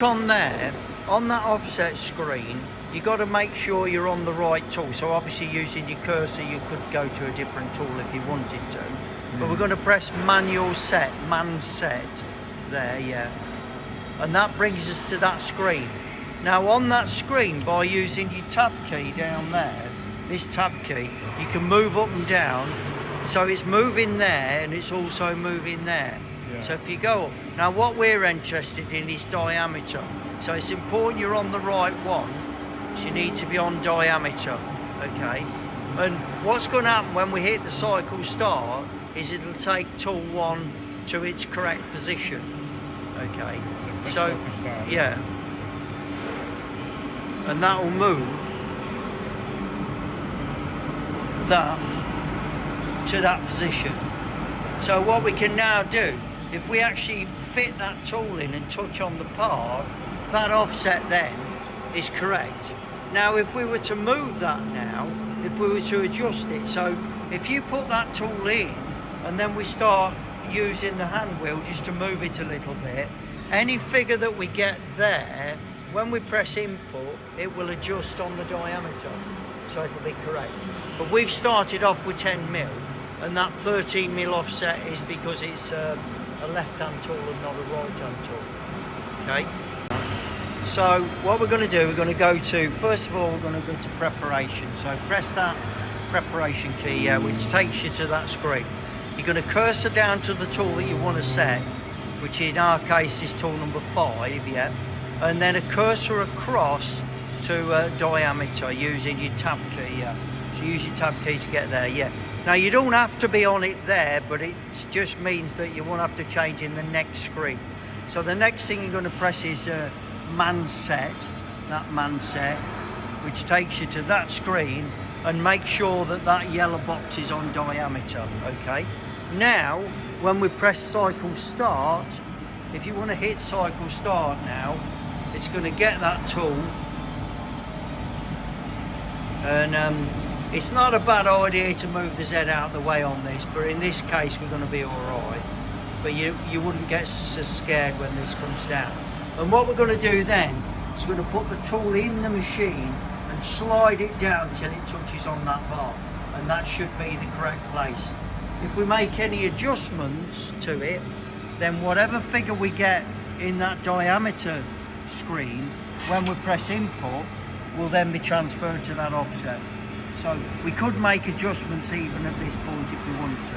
On there, on that offset screen, you got to make sure you're on the right tool. So obviously using your cursor, you could go to a different tool if you wanted to. But we're going to press manual set, man set there, yeah. And that brings us to that screen. Now on that screen, by using your tab key down there, this tab key, you can move up and down. So it's moving there and it's also moving there. Yeah. So if you go up, now what we're interested in is diameter. So it's important you're on the right one. So you need to be on diameter, okay? And what's going to happen when we hit the cycle start is it'll take tool 1 to its correct position, okay? So yeah. And that will move that to that position. So what we can now do, if we actually fit that tool in and touch on the part, that offset then is correct. Now if we were to move that now, if we were to adjust it, so if you put that tool in and then we start using the hand wheel just to move it a little bit, any figure that we get there, when we press input, it will adjust on the diameter, so it'll be correct. But we've started off with 10mm, and that 13mm offset is because it's a left-hand tool and not a right-hand tool, okay? So what we're going to do, we're going to go to, first of all, we're going to go to preparation. So press that preparation key, which takes you to that screen. You're going to cursor down to the tool that you want to set, which in our case is tool number 5, yeah? And then a cursor across to diameter using your tab key, yeah? So use your tab key to get there, yeah? Now you don't have to be on it there, but it just means that you won't have to change in the next screen. So the next thing you're going to press is man set, that man set, which takes you to that screen, and make sure that that yellow box is on diameter, okay? Now, when we press cycle start, if you want to hit cycle start now, it's going to get that tool, and it's not a bad idea to move the Z out of the way on this, but in this case we're going to be alright. But you wouldn't get so scared when this comes down. And what we're going to do then is we're going to put the tool in the machine and slide it down till it touches on that bar, and that should be the correct place. If we make any adjustments to it, then whatever figure we get in that diameter screen, when we press input, will then be transferred to that offset. So we could make adjustments even at this point if we want to.